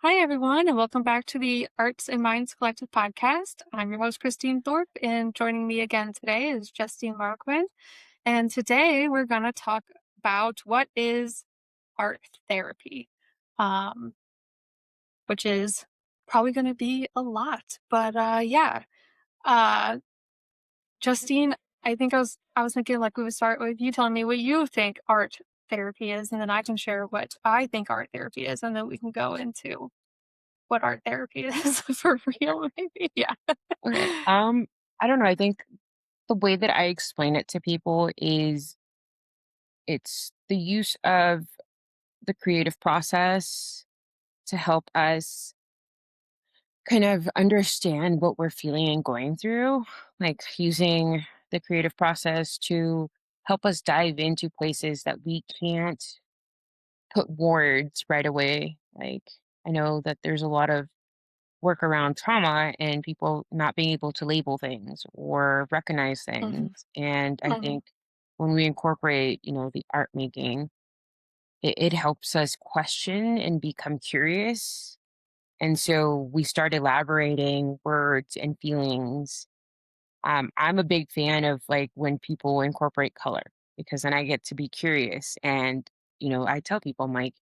Hi, everyone, and welcome back to the Arts and Minds Collective podcast. I'm your host, Christine Thorp, and joining me again today is Justine Marroquin. And today we're going to talk about what is art therapy, um, which is probably going to be a lot. But uh, Justine, I was thinking like we would start with you telling me what you think art therapy is, and then I can share what I think art therapy is, and then we can go into what art therapy is for real, maybe. Yeah. Okay. I don't know. I think the way that I explain it to people is it's the use of the creative process to help us kind of understand what we're feeling and going through, like using the creative process to help us dive into places that we can't put words right away. Like, I know that there's a lot of work around trauma and people not being able to label things or recognize things. Mhm, And I mhm, think when we incorporate, the art making, it helps us question and become curious. And so we start elaborating words and feelings. I'm a big fan of like when people incorporate color because then I get to be curious. And, I tell people, I'm like,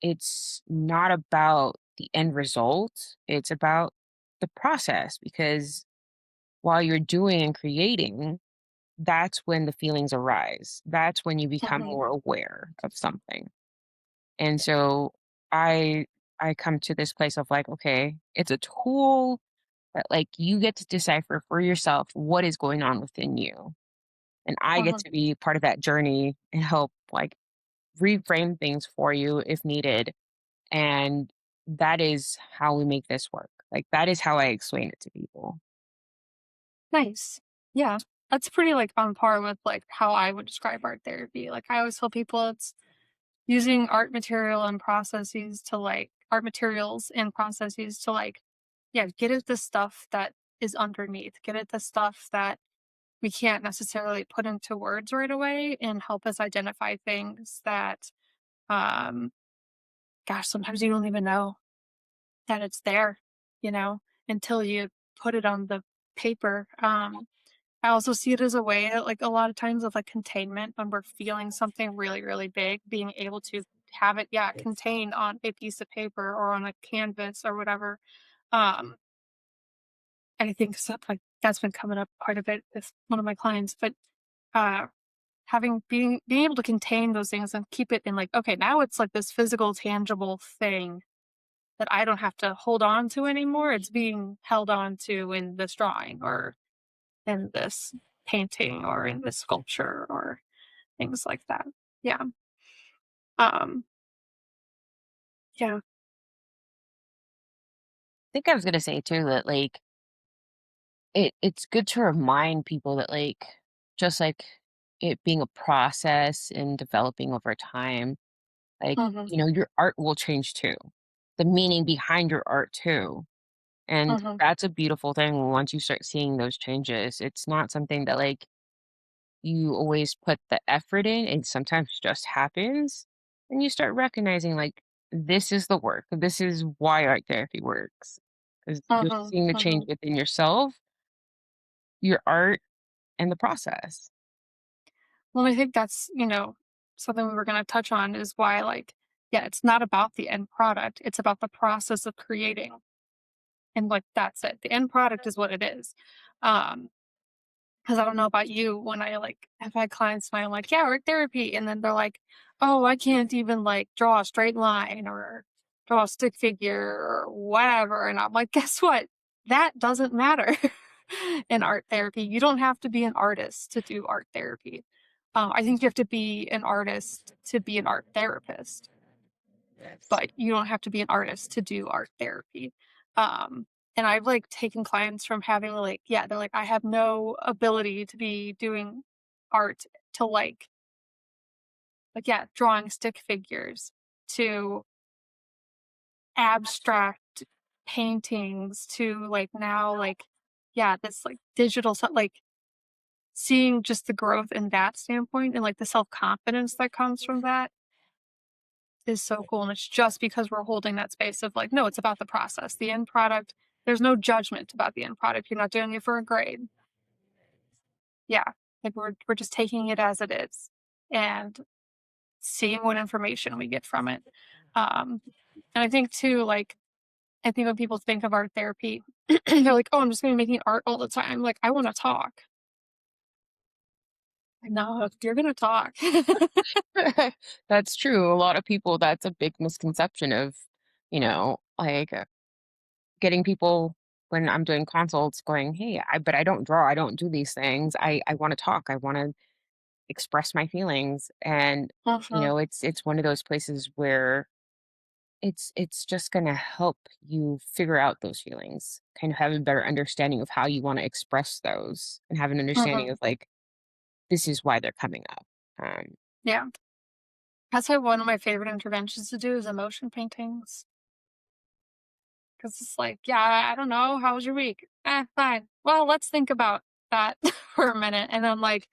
it's not about the end result, it's about the process because while you're doing and creating, that's when the feelings arise. That's when you become mhm. more aware of something. And so I I come to this place of like, okay, it's a tool that like you get to decipher for yourself what is going on within you. And I get Mhm. to be part of that journey and help like reframe things for you if needed. And that is how we make this work. Like, that is how I explain it to people. Nice. Yeah. That's pretty, like, on par with, like, how I would describe art therapy. Like, I always tell people it's using art materials and processes to, like, yeah, get at the stuff that is underneath, get at the stuff that we can't necessarily put into words right away and help us identify things that, um, gosh, sometimes you don't even know that it's there, you know, until you put it on the paper. I also see it as a way that, like, a lot of times of like containment when we're feeling something really, really big, being able to have it, yeah, contained on a piece of paper or on a canvas or whatever. Um, I think stuff like that's been coming up quite a bit with one of my clients, but uh, being able to contain those things and keep it in like, okay, now it's like this physical, tangible thing that I don't have to hold on to anymore. It's being held on to in this drawing or in this painting or in this sculpture or things like that. Yeah. Um, yeah. Think I was gonna say too that like it's good to remind people that like just like it being a process and developing over time, like, Mhm, your art will change too. The meaning behind your art too. And mhm, that's a beautiful thing once you start seeing those changes. It's not something that like you always put the effort in, and sometimes just happens. And you start recognizing like this is the work. This is why art therapy works. Because you're mhm, seeing the change mhm. within yourself, your art, and the process. Well, I think that's, something we were gonna touch on is why, like, yeah, it's not about the end product. It's about the process of creating. And like that's it. The end product is what it is. Um, because I don't know about you, when I like have had clients and I'm like, yeah, art therapy, and then they're like, oh, I can't even like draw a straight line or draw a stick figure or whatever. And I'm like, guess what? That doesn't matter in art therapy. You don't have to be an artist to do art therapy. I think you have to be an artist to be an art therapist, Yes. but you don't have to be an artist to do art therapy. And I've like taken clients from having like, yeah, they're like, I have no ability to be doing art to yeah, drawing stick figures to abstract paintings to like now like, yeah, this like digital stuff, like seeing just the growth in that standpoint and like the self confidence that comes from that is so cool, and it's just because we're holding that space of like, no, it's about the process. The end product, there's no judgment about the end product. You're not doing it for a grade. Yeah. Like we're just taking it as it is and seeing what information we get from it. Um and I think too, like I think when people think of art therapy, they're like, "Oh, I'm just gonna be making art all the time." Like, I wanna talk. No, you're gonna talk. That's true. A lot of people, that's a big misconception of, like getting people when I'm doing consults going, hey, but I don't draw. I don't do these things. I want to talk. I want to express my feelings. And, Mhm, it's one of those places where it's just going to help you figure out those feelings, kind of have a better understanding of how you want to express those and have an understanding mhm. of like, this is why they're coming up. Yeah. That's why one of my favorite interventions to do is emotion paintings. 'Cause it's like, "Yeah, I don't know, how was your week?" Fine. Well, let's think about that for a minute, and then, like,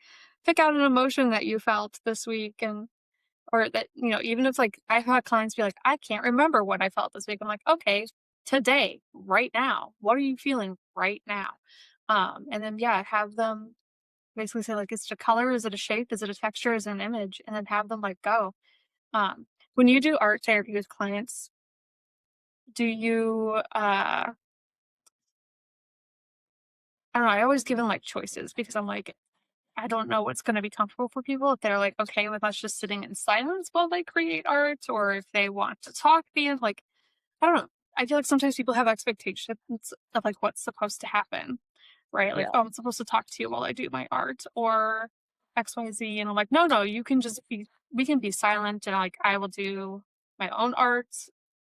pick out an emotion that you felt this week and or that, even if, like, I've had clients be like, "I can't remember what I felt this week." I'm like, "Okay, today, right now, what are you feeling right now?" And then, yeah, have them basically say, like, "Is it a color? Is it a shape? Is it a texture? Is it an image?" And then have them, like, go. When you do art therapy with clients, do you, I don't know, I always give them, like, choices because I'm like, I don't know what's gonna be comfortable for people, if they're, like, okay with us just sitting in silence while they create art, or if they want to talk like, I don't know. I feel like sometimes people have expectations of, like, what's supposed to happen, right? Like, Yeah. "Oh, I'm supposed to talk to you while I do my art," or XYZ, and I'm like, "No, no, you can just be we can be silent, and, like, I will do my own art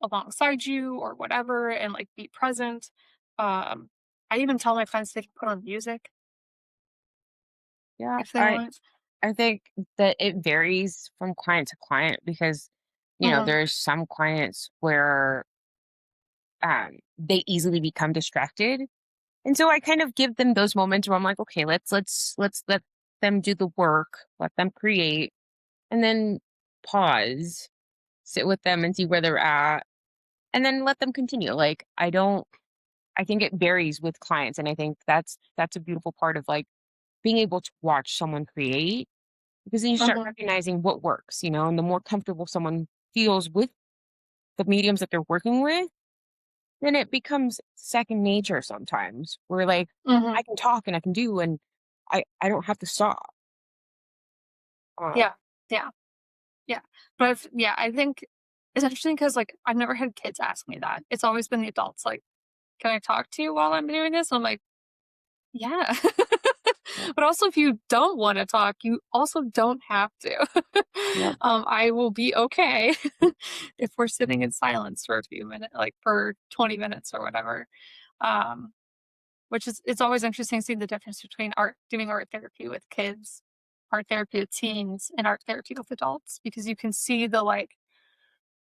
alongside you or whatever, and, like, be present." Um, I even tell my clients they can put on music Yeah. if they want. I think that it varies from client to client because, Mhm, there's some clients where they easily become distracted. And so I kind of give them those moments where I'm like, okay, let's let them do the work, let them create, and then pause, sit with them and see where they're at, and then let them continue. Like I think it varies with clients. And I think that's a beautiful part of like being able to watch someone create because then you start mhm, recognizing what works, and the more comfortable someone feels with the mediums that they're working with, then it becomes second nature sometimes. Where like I mhm. can talk and I can do and I don't have to stop. Uh, Yeah, yeah. Yeah, but yeah, I think it's interesting because like, I've never had kids ask me that. It's always been the adults, like, "Can I talk to you while I'm doing this?" I'm like, "Yeah." yeah, But also, if you don't wanna talk, you also don't have to. yeah, I will be okay if we're sitting in silence for a few minutes, like, for 20 minutes or whatever. Um, which is it's always interesting to see the difference between doing art therapy with kids, art therapy with teens, and art therapy with adults because you can see the, like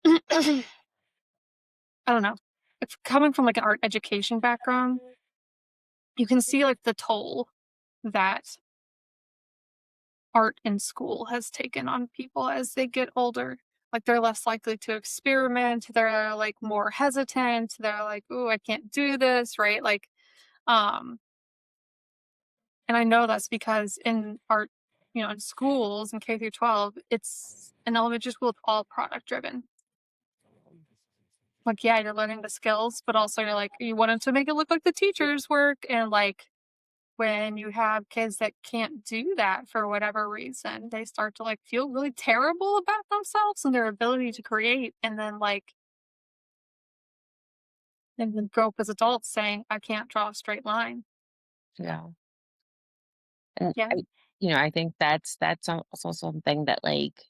I don't know. If coming from, like, an art education background, you can see, like, the toll that art in school has taken on people as they get older. Like, they're less likely to experiment, they're, like, more hesitant, they're like, "Ooh, I can't do this," right? Like, um and I know that's because in art, in schools in K through 12, it's an elementary school, it's all product driven. Like, yeah, you're learning the skills, but also you're like, you want it to make it look like the teacher's work, and, like, when you have kids that can't do that for whatever reason, they start to like feel really terrible about themselves and their ability to create and then grow up as adults saying, I can't draw a straight line. yeah. And Yeah. I think that's also something that like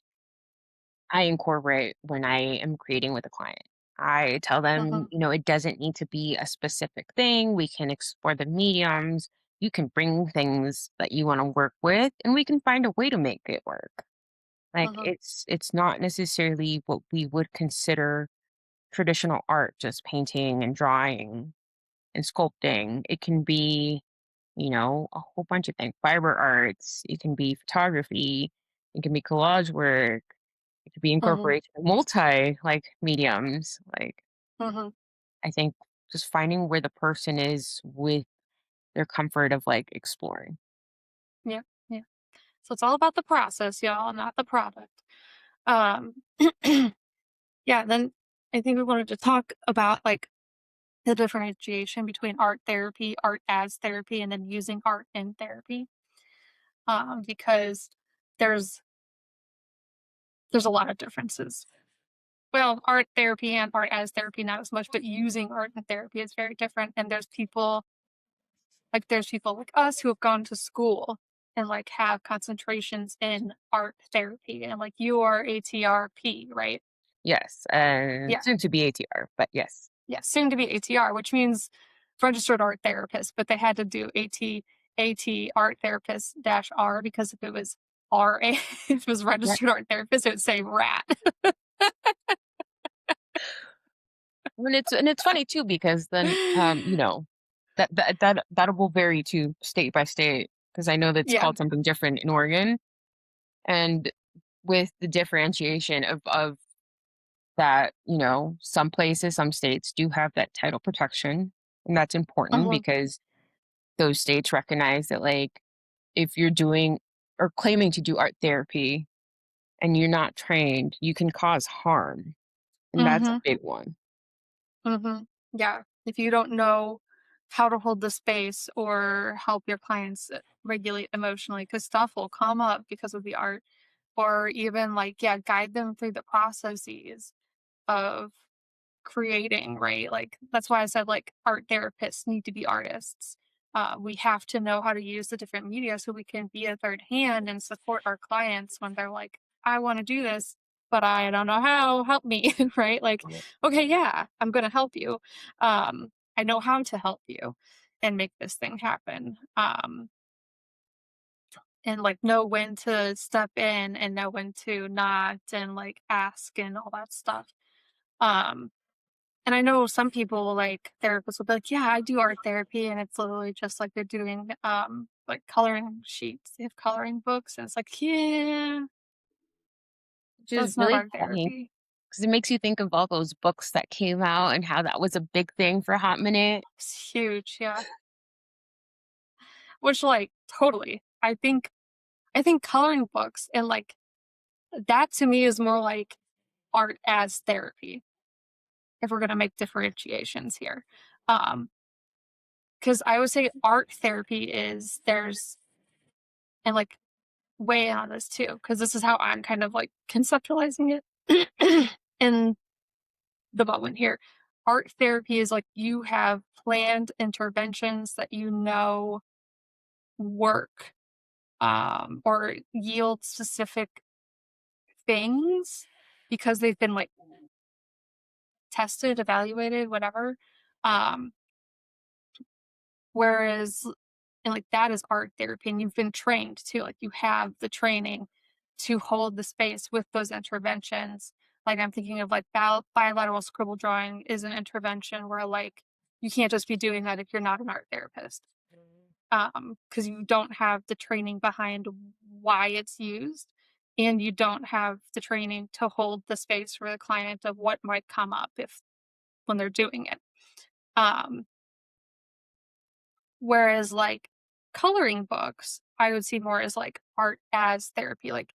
I incorporate when I am creating with a client. I tell them, Hmm. it doesn't need to be a specific thing. We can explore the mediums. You can bring things that you want to work with, and we can find a way to make it work. Like Hmm. it's not necessarily what we would consider traditional art, just painting and drawing and sculpting. It can be, a whole bunch of things. Fiber arts, it can be photography, it can be collage work, to be Mhm. incorporated in multi like mediums. Like Mhm. I think just finding where the person is with their comfort of like exploring. Yeah. Yeah. So it's all about the process, y'all, not the product. Um, yeah, then I think we wanted to talk about like the differentiation between art therapy, art as therapy, and then using art in therapy. Because there's there's a lot of differences. Well, art therapy and art as therapy, not as much, but using art in therapy is very different. And there's people like us who have gone to school and like have concentrations in art therapy and like you are ATRP, right? Yes, Yeah. soon to be ATR, but yes. Yeah. Soon to be ATR, which means registered art therapist, but they had to do AT art therapist dash R because if it was RA, if it was Right. registered art therapist, it would say rat. And it's funny too because then that will vary too state by state because I know that's Yeah. called something different in Oregon. And with the differentiation of that, some places, some states do have that title protection. And that's important Mhm. because those states recognize that, like, if you're doing or claiming to do art therapy and you're not trained, you can cause harm. And that's a Mhm. big one. Mhm. Yeah. If you don't know how to hold the space or help your clients regulate emotionally, because stuff will come up because of the art, or even like, yeah, guide them through the processes of creating, right? Like, that's why I said like art therapists need to be artists. We have to know how to use the different media so we can be a third hand and support our clients when they're like, I want to do this, but I don't know how, help me, right? Like, Yeah. okay, yeah, I'm going to help you. I know how to help you and make this thing happen. And like know when to step in and know when to not and like ask and all that stuff. Um, and I know some people, like, therapists will be like, "Yeah, I do art therapy," and it's literally just like they're doing, like, coloring sheets. They have coloring books, and it's like, "Yeah, Which is that's not really art funny therapy." because it makes you think of all those books that came out and how that was a big thing for a hot minute. It's huge, yeah. Which, like, totally. I think coloring books and, like, that to me is more like art as therapy, if we're gonna make differentiations here. Um, Because I would say art therapy is and, like, weigh in on this too, because this is how I'm kind of like conceptualizing it in the moment here. Art therapy is like you have planned interventions that you know work or yield specific things because they've been like tested, evaluated, whatever. Um, Whereas and, like, that is art therapy, and you've been trained too, like, you have the training to hold the space with those interventions. Like, I'm thinking of, like, bilateral scribble drawing is an intervention where, like, you can't just be doing that if you're not an art therapist, because you don't have the training behind why it's used, and you don't have the training to hold the space for the client of what might come up if when they're doing it. Um Whereas, like, coloring books, I would see more as, like, art as therapy, like,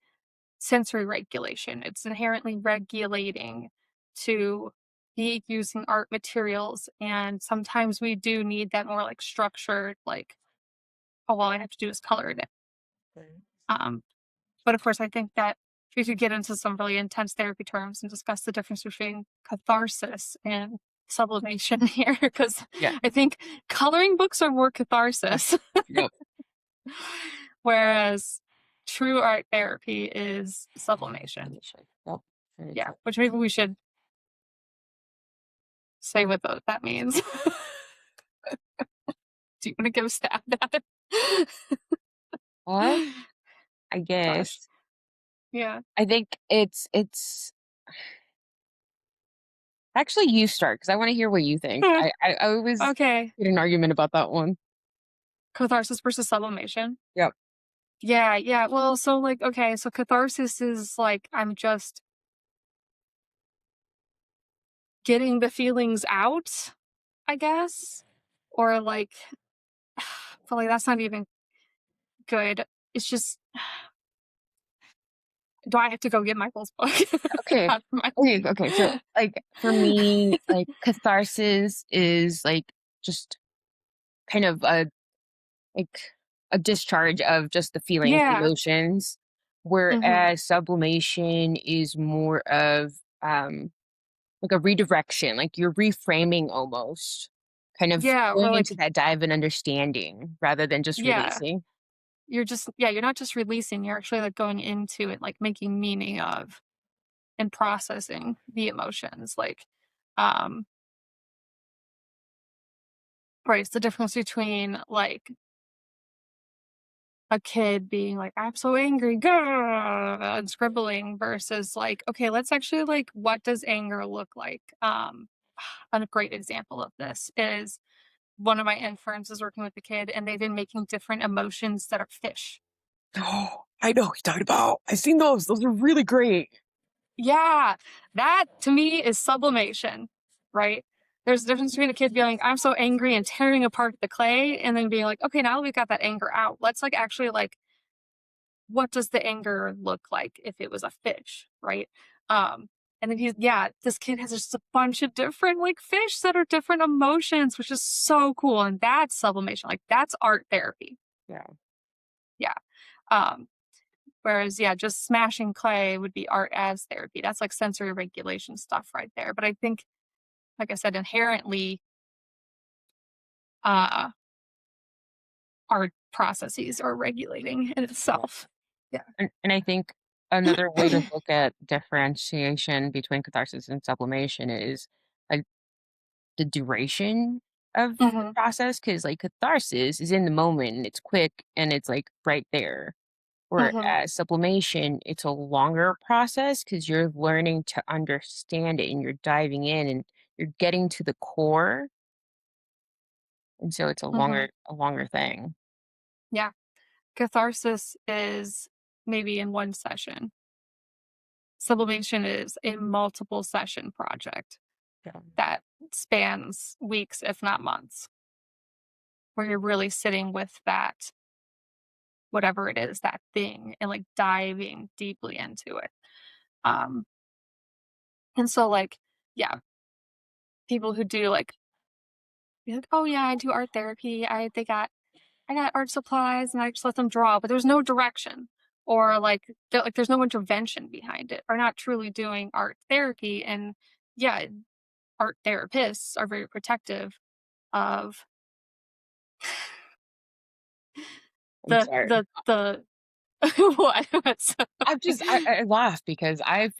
sensory regulation. It's inherently regulating to be using art materials, and sometimes we do need that more, like, structured, like, "Oh, all I have to do is color it in." Okay. Um, but, of course, I think that we could get into some really intense therapy terms and discuss the difference between catharsis and sublimation here, because Yeah. I think coloring books are more Yep. catharsis. Yep. Whereas true art therapy is sublimation. Yep. Very Yeah, true. which maybe we should say what that means. Do you want to give a stab at it? What? I Gosh. guess. Yeah. I think it's actually you start because I want to hear what you think. I always Okay. get an argument about that one. Catharsis versus sublimation. Yep. Yeah, yeah. Well, so like, okay, so catharsis is like I'm just getting the feelings out, I guess, or like, but like that's not even good. It's just, do I have to go get Michael's book? Okay. Out of my Okay. So, like, for me, like, catharsis is like just kind of like a discharge of just the feelings, the Yeah. emotions, Mhm. whereas sublimation is more of like a redirection, like you're reframing almost, kind of Yeah, or going like, into that dive and understanding rather than just yeah. releasing. You're just, yeah, you're not just releasing, you're actually like going into it, like making meaning of and processing the emotions. Like, um, right, it's the difference between like a kid being like, I'm so angry, grr, and scribbling versus like, okay, let's actually like, what does anger look like? A great example of this is one of my interns is working with a kid and they've been making different emotions that are fish. Oh, I know what you're talking about. I've seen those. Those are really great. Yeah, that to me is sublimation, right? There's a difference between a kid being like, I'm so angry and tearing apart the clay, and then being like, okay, now that we've got that anger out, let's like actually like, what does the anger look like if it was a fish, right? Um, and then yeah, this kid has just a bunch of different like fish that are different emotions, which is so cool. And that's sublimation, like that's art therapy. Yeah. Yeah. Um, Whereas, yeah, just smashing clay would be art as therapy. That's like sensory regulation stuff right there. But I think, like I said, inherently, uh, art processes are regulating in itself. Yeah. And I think another way to look at differentiation between catharsis and sublimation is like the duration of the Hmm. process. Cause like catharsis is in the moment and it's quick and it's like right there. Hmm. Whereas sublimation, it's a longer process because you're learning to understand it and you're diving in and you're getting to the core. And so it's Hmm. a longer thing. Yeah. Catharsis is maybe in one session. Sublimation is a multiple session project Yeah. that spans weeks, if not months, where you're really sitting with that, whatever it is, that thing, and like diving deeply into it. Um, and so like, yeah, people who do like be like, "Oh yeah, I do art therapy. I got art supplies and I just let them draw," but there's no direction or like there's no intervention behind it. Are not truly doing art therapy. And yeah, art therapists are very protective of I'm sorry. the what? What's I laugh because I've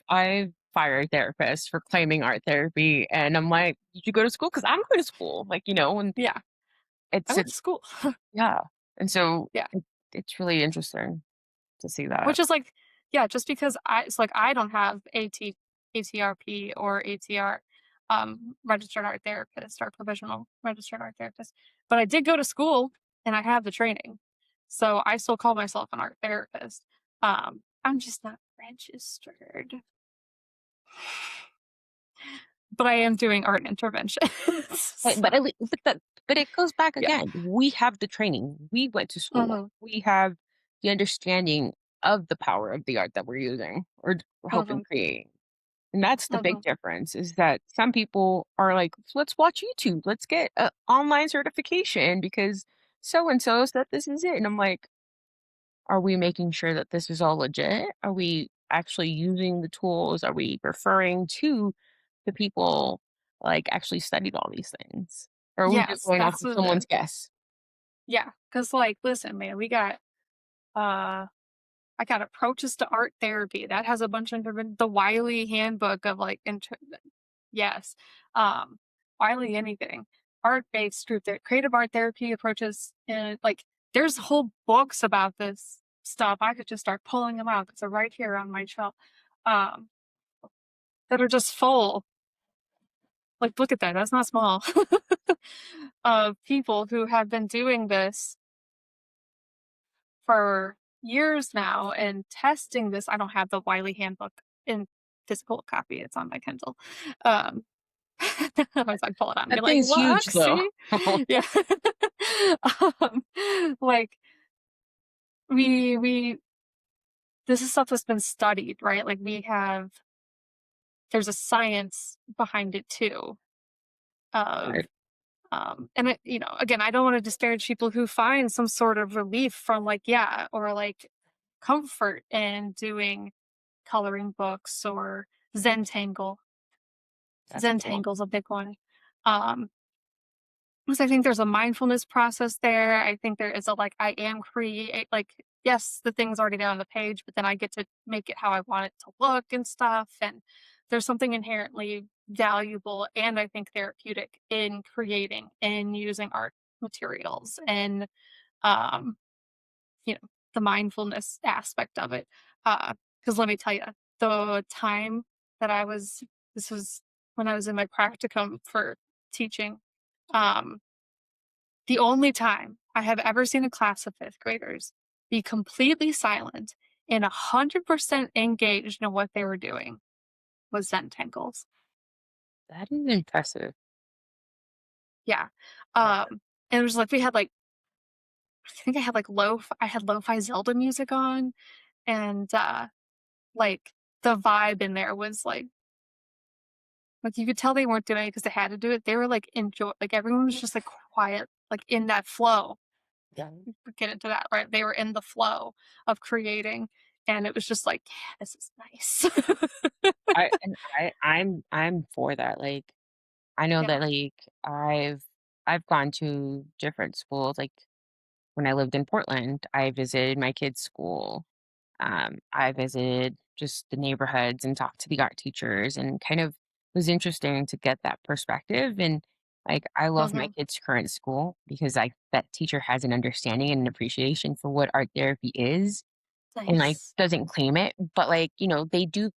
fired therapists for claiming art therapy, and I'm like, "Did you go to school?" Because I'm going to school, like, and yeah, I it's went a to school. yeah, and so Yeah. it's really interesting to see that. Which is like, yeah, just because it's like I don't have ATRP or ATR, registered art therapist or provisional registered art therapist, but I did go to school and I have the training. So I still call myself an art therapist. I'm just not registered, but I am doing art intervention. So, But it goes back yeah. again. We have the training. We went to school. Mhm. We have the understanding of the power of the art that we're using or helping Mhm. create. And that's the big Mhm. difference is that some people are like, let's watch YouTube. Let's get an online certification because so and so said this is it. And I'm like, are we making sure that this is all legit? Are we actually using the tools? Are we referring to the people like actually studied all these things? Or are we just Yes, going off that's of what it someone's is. guess? Yeah, because like, listen, man, uh I got approaches to art therapy. That has a bunch of the Wiley handbook of like yes. Um Wiley anything. Art-based group creative art therapy approaches, and like there's whole books about this stuff. I could just start pulling them out. It's right here on my shelf. Um that are just full. Like look at that. That's not small. Of people who have been doing this for years now and testing this. I don't have the Wiley handbook in physical copy. It's on my Kindle. Um, Otherwise, I'd pull it out and be That like, thing's huge "Look, though. see?" Yeah. Um, like, we this is stuff that's been studied, right? Like, we have there's a science behind it too of, Right. and it, again, I don't wanna disparage people who find some sort of relief from, like, yeah, or, like, comfort in doing coloring books or Zentangle. That's cool. Zentangle's a big one. Um, because I think there's a mindfulness process there. I think there is a, like, I am create like, yes, the thing's already down on the page, but then I get to make it how I want it to look and stuff, and there's something inherently valuable and I think therapeutic in creating and using art materials and, um, you know, the mindfulness aspect of it. Because let me tell you, the time that I was this was when I was in my practicum for teaching, um, the only time I have ever seen a class of 5th graders be completely silent and 100% engaged in what they were doing was Zentangles. That is impressive. Yeah. Yeah. And it was like we had, like, I think I had lo-fi Zelda music on, and, like, the vibe in there was, like, you could tell they weren't doing it because they had to do it. They were, like, everyone was just, like, quiet, like, in that flow. Yeah. We get into that, right? They were in the flow of creating, and it was just like, "Yeah, this is nice." I'm for that. Like, I know Yeah. that like I've gone to different schools. Like when I lived in Portland, I visited my kids' school. I visited just the neighborhoods and talked to the art teachers and kind of was interesting to get that perspective. And like, I love my Mhm. kids' current school because that teacher has an understanding and an appreciation for what art therapy is and like Nice. doesn't claim it, but like, they do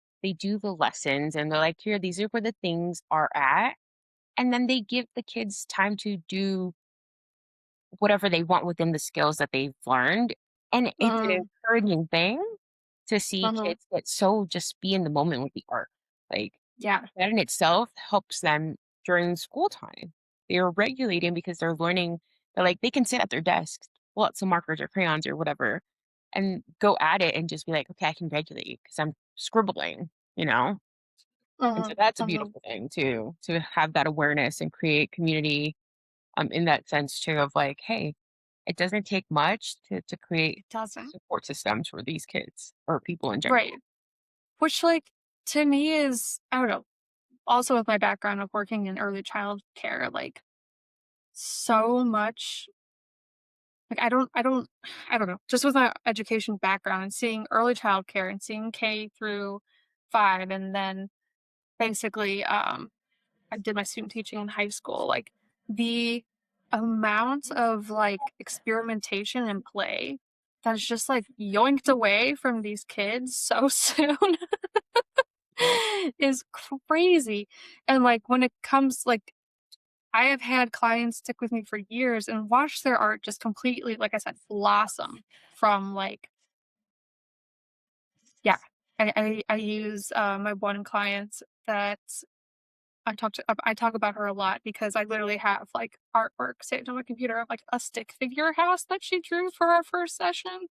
the lessons and they're like, here, these are where the things are at. And then they give the kids time to do whatever they want within the skills that they've learned. And it's an Mhm. encouraging thing to see Mhm. kids get so just be in the moment with the art. Like Yeah. that in itself helps them during school time. They're regulating because they're learning that like they can sit at their desks, pull out some markers or crayons or whatever, and go at it and just be like, okay, I can regulate because I'm scribbling, you know? And so Mhm. that's a Mhm. beautiful thing too, to have that awareness and create community in that sense too of like, hey, it doesn't take much to create It doesn't. support systems for these kids or people in general. Right. Which, like, to me is I don't know, also with my background of working in early child care, like, so much like, I don't know, just with my education background and seeing early child care and seeing K through 5 and then basically, I did my student teaching in high school, like, the amount of, like, experimentation and play that's just, like, yoinked away from these kids so soon Yeah. is crazy, and, like, when it comes like, I have had clients stick with me for years and watch their art just completely, like I said, blossom from, like yeah. I use, my one client that I talk about her a lot because I literally have, like, artwork saved on my computer of, like, a stick figure house that she drew for our first session,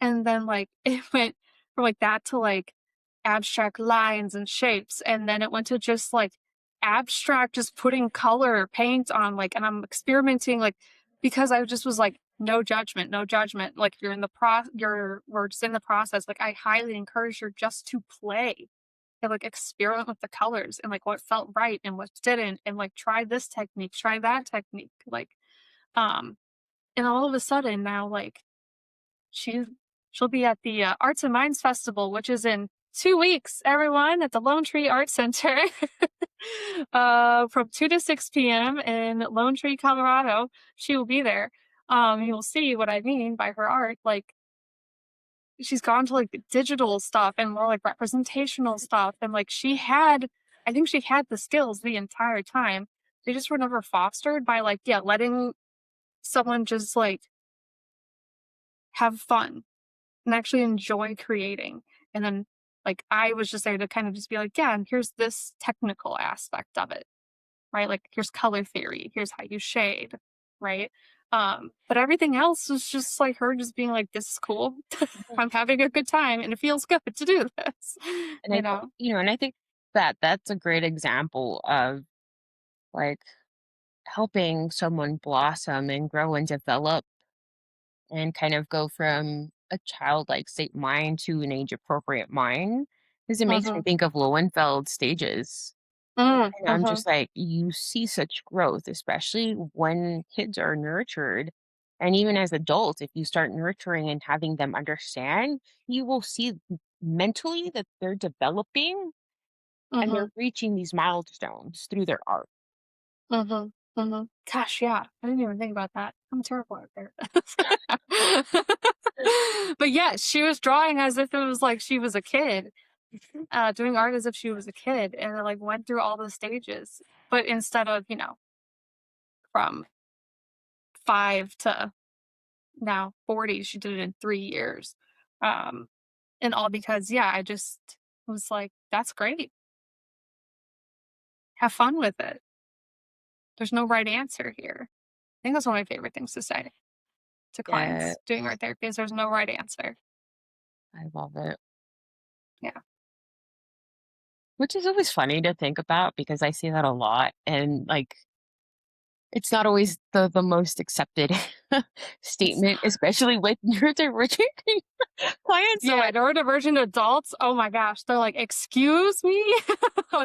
and then, like, it went from, like, that to, like, abstract lines and shapes, and then it went to just, like, abstract just putting color or paint on, like and I'm experimenting, like because I just was like, "No judgment, no judgment." Like, we're just in the process, like, I highly encourage her just to play and, like, experiment with the colors and, like, what felt right and what didn't, and, like, try this technique, try that technique, like, um, and all of a sudden now, like, she she'll be at the, Arts and Minds Festival, which is in 2 weeks, everyone, at the Lone Tree Art Center, from 2 to 6 p.m. in Lone Tree, Colorado. She will be there. You'll see what I mean by her art, like, she's gone to, like, digital stuff and more, like, representational stuff, and, like, I think she had the skills the entire time. They just were never fostered by, like, yeah, letting someone just, like, have fun and actually enjoy creating, and then, Like, I was just there to kind of just be like, "Yeah, and here's this technical aspect of it," right? Like, here's color theory, here's how you shade, right? But everything else was just like her just being like, "This is cool. Mhm. I'm having a good time, and it feels good to do this," And you I think, know? and I think that that's a great example of like helping someone blossom and grow and develop and kind of go from a childlike state mind to an age appropriate mind. Because it makes me Mhm. think of Lowenfeld stages. Mm, And I'm mhm, just like, you see such growth, especially when kids are nurtured. And even as adults, if you start nurturing and having them understand, you will see mentally that they're developing and they're mhm. reaching these milestones through their art. Mhm, mhm. Gosh, yeah, I didn't even think about that. I'm terrible at there. But yeah, she was drawing as if it was like she was a kid, doing art as if she was a kid, and it, like, went through all the stages, but instead of, from 5 to now 40, she did it in 3 years. Um, and all because, yeah, I just was like, "That's great. Have fun with it. There's no right answer here." I think that's one of my favorite things to say to Yeah, clients doing art therapy is there's no right answer. I love it. Yeah. Which is always funny to think about because I see that a lot. And like, it's not always the most accepted It's statement, especially with neurodivergent clients. So yeah, like, neurodivergent adults, oh my gosh, they're like, "Excuse me?"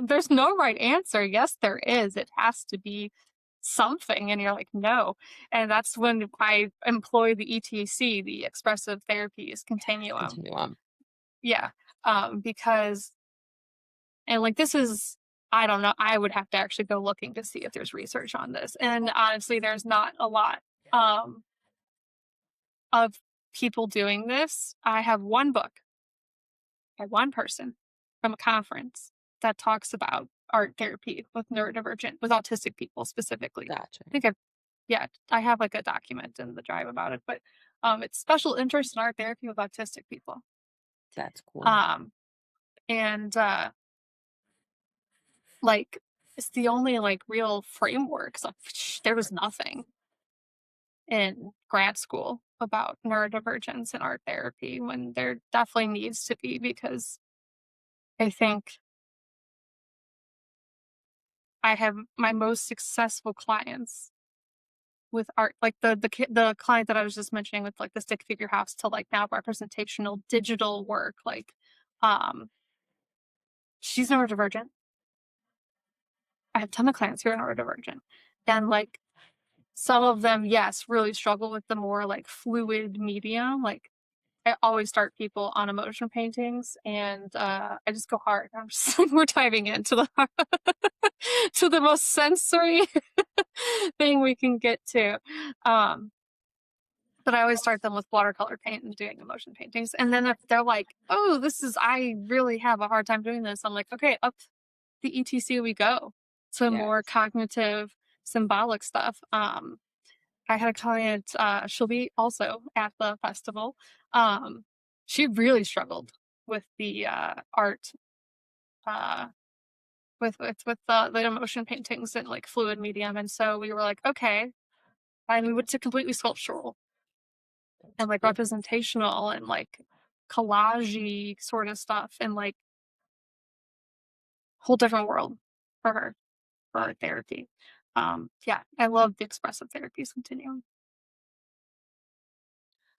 There's no right answer. Yes, there is. It has to be something, and you're like, "No." And that's when I employ the ETC, the expressive therapies continuum. continue on. Yeah, because and, like, this is I don't know, I would have to actually go looking to see if there's research on this, and honestly, there's not a lot, of people doing this. I have one book by one person from a conference that talks about art therapy with neurodivergent with autistic people specifically. Gotcha. I think I've yeah, I have, like, a document in the drive about it, but, it's special interest in art therapy with autistic people. That's cool. Um, and, like, it's the only, like, real framework, so there was nothing in grad school about neurodivergence and art therapy when there definitely needs to be because I think I have my most successful clients with art, like the client that I was just mentioning with like the stick figure house to like now representational digital work. Like, um, she's neurodivergent. I have a ton of clients who are neurodivergent, and like some of them, yes, really struggle with the more like fluid medium. Like I always start people on emotion paintings, and I just go hard. I'm just like we're diving into the to the most sensory thing we can get to. Um, but I always start them with watercolor paint and doing emotion paintings. And then if they're like, "Oh, this is I really have a hard time doing this," I'm like, "Okay, up the ETC we go to more Yes. cognitive, symbolic stuff." I had a client, she'll be also at the festival. Um, she really struggled with the art, uh, with the emotion paintings and like fluid medium, and so we were like, okay, and we went to completely sculptural That's and like cool. representational and like collagey sort of stuff, and like whole different world for her for art therapy. Yeah, I love the expressive therapies continuum.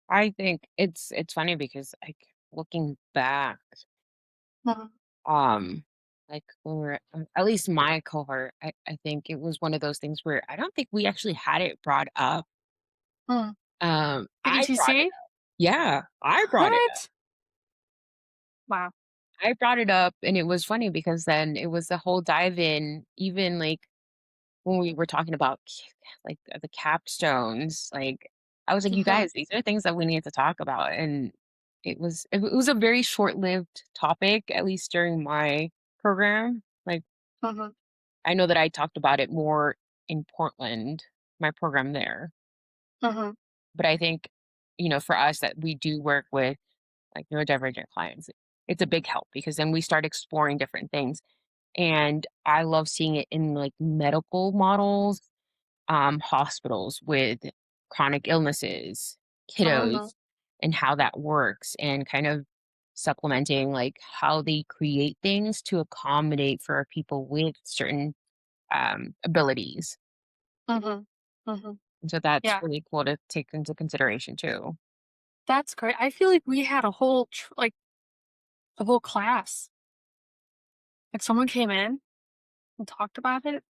I think it's funny because like looking back, Mhm. um, like when we're at least my cohort, I think it was one of those things where I don't think we actually had it brought up. Mm. The I brought it ETC? up. Yeah, I brought it up. What? Wow. I brought it up and it was funny because then it was the whole dive in, even like when we were talking about like the capstones, like I was like, you Mhm, guys, these are things that we need to talk about. And it was a very short-lived topic, at least during my program. Like mhm, I know that I talked about it more in Portland, my program there. mhm, But I think, for us that we do work with like neurodivergent clients. it's a big help because then we start exploring different things. And I love seeing it in like medical models, hospitals with chronic illnesses, Mhm, kiddos, and how that works, and kind of supplementing like how they create things to accommodate for people with certain abilities. mhm, mhm. And so that's Yeah, really cool to take into consideration too. that's great. I feel like we had a whole like a whole class. Like someone came in and talked about it.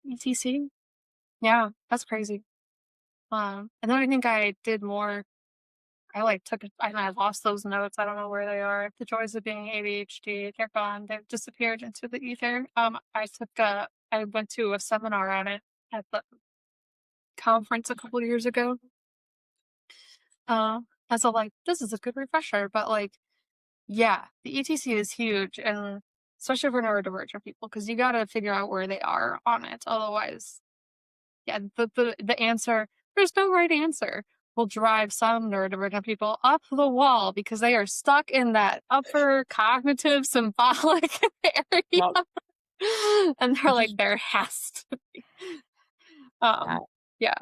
ETC. Yeah, that's crazy. And then I think I did more. I like took it. I lost those notes. I don't know where they are. The joys of being ADHD. They're gone. They've disappeared into the ether. I took a. I went to a seminar on it at the conference a couple years ago. Uh, as a like, this is a good refresher, but like, yeah, the ETC is huge, and especially for neurodivergent people, because you got to figure out where they are on it. Otherwise, yeah, the answer, there's no right answer, will drive some neurodivergent people up the wall because they are stuck in that upper cognitive symbolic area. Well, And they're like, there has to be. yeah, Yeah,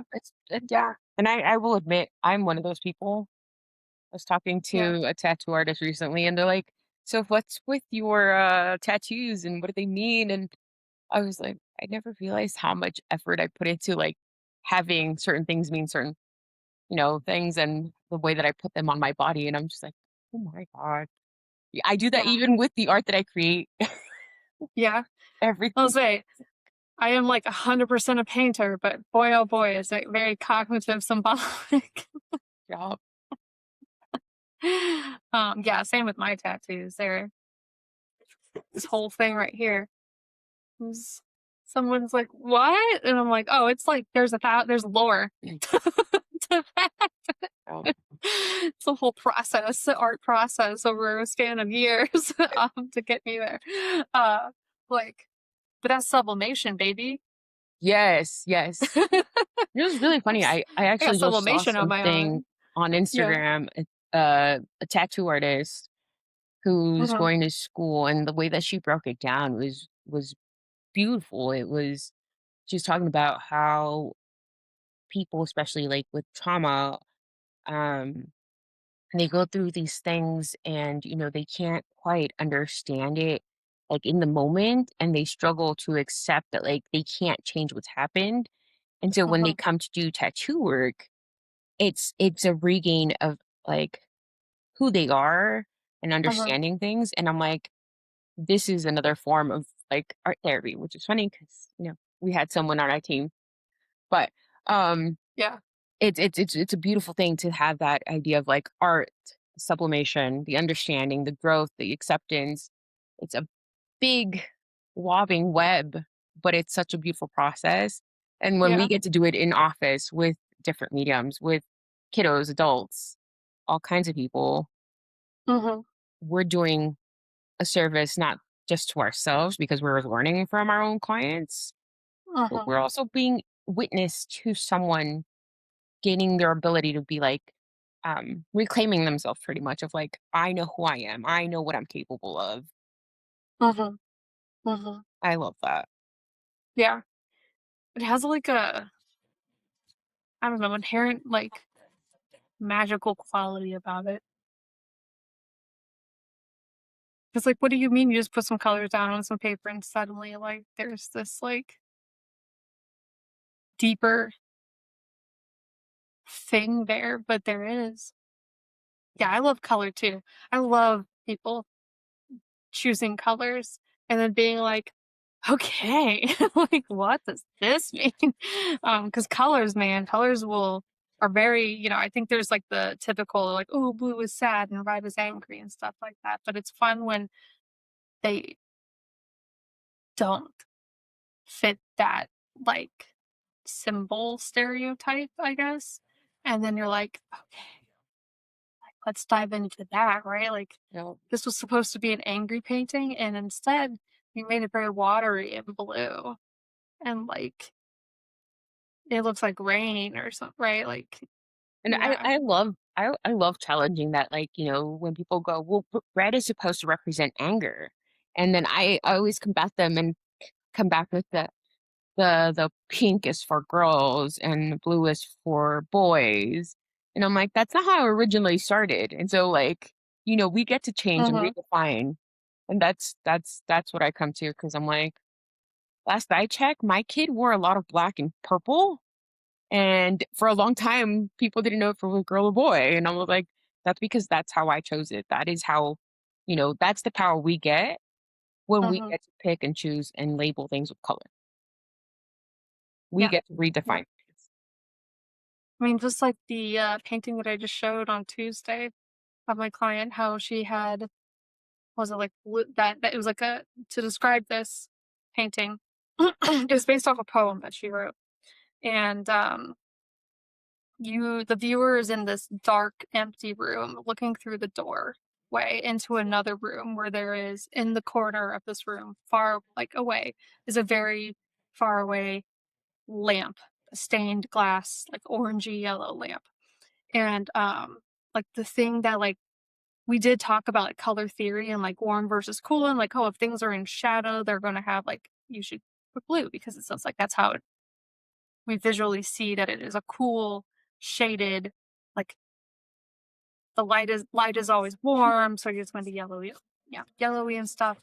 yeah. And I will admit, I'm one of those people. I was talking yeah, to a tattoo artist recently, and they're like, "So what's with your tattoos, and what do they mean?" And I was like, I never realized how much effort I put into like having certain things mean certain, things, and the way that I put them on my body. And I'm just like, oh my god, yeah, I do that yeah, even with the art that I create. yeah. I'll Everything. say, I am like 100% a painter, but boy, oh boy, is it very cognitive symbolic. Job. Yeah, same with my tattoos. There, this whole thing right here is someone's like, "What?" And I'm like, "Oh, it's like there's lore to that. Job. It's a whole process, art process over a span of years to get me there. Uh, like, but that's sublimation, baby. Yes, yes. It was really funny. I I got actually just saw sublimation on my something arm. on Yeah. Instagram. A tattoo artist who's Mhm. going to school, and the way that she broke it down was beautiful. It was She's talking about how people, especially like with trauma, um, they go through these things, and they can't quite understand it like in the moment, and they struggle to accept that like they can't change what's happened. And so when they Mhm. come to do tattoo work, it's a regain of like who they are and Mhm. understanding things. And I'm like, this is another form of like art therapy, which is funny because we had someone on our team. But um Yeah. it's a beautiful thing to have that idea of like art, sublimation, the understanding, the growth, the acceptance. It's a big wobbing web, but it's such a beautiful process. And when we Yeah. get to do it in office with different mediums, with kiddos, adults, all kinds of people, Mhm. we're doing a service not just to ourselves because we're learning from our own clients, but Mhm. we're also being witness to someone gaining their ability to be like reclaiming themselves pretty much of like, I know who I am. I know what I'm capable of. Mhm. Mhm. I love that. Yeah. It has like a, I don't know, inherent like magical quality about it. It's like, what do you mean you just put some colors down on some paper and suddenly like there's this like deeper thing there, but there is. Yeah, I love color too. I love people choosing colors and then being like, okay, like what does this mean? Because colors, man, colors will are very, I think there's like the typical like, oh, blue is sad and red is angry and stuff like that. But it's fun when they don't fit that like symbol stereotype, I guess. And then you're like, okay, let's dive into that, right? Like Yep. this was supposed to be an angry painting, and instead you made it very watery and blue. And like it looks like rain or something, right? Like And Yeah. I love challenging that, like, when people go, "Well, red is supposed to represent anger." And then I always combat them and come back with the pink is for girls and the blue is for boys. And I'm like, that's not how it originally started. And so, like, we get to change and Mhm. redefine. And that's what I come to, because I'm like, last I checked, my kid wore a lot of black and purple. And for a long time, people didn't know if it was a girl or boy. And I was like, that's because that's how I chose it. That is how, that's the power we get when we Mhm. get to pick and choose and label things with color. We Yeah. get to Yeah. redefine things. I mean, just like the, painting that I just showed on Tuesday of my client, how she had was it like that it was like a to describe this painting, it was based off a poem that she wrote, and, the viewer is in this dark, empty room looking through the doorway into another room where there is in the corner of this room, far, like, away, is a very far away lamp, a stained glass, like, orangey yellow lamp. And, like, the thing that, like we did talk about, like, color theory and, like, warm versus cool and, like, oh, if things are in shadow, they're gonna have, like you should put blue because it sounds like that's how we visually see that it is a cool, shaded, like, the light is always warm, so it's gonna be yellowy, yeah, yellowy and stuff,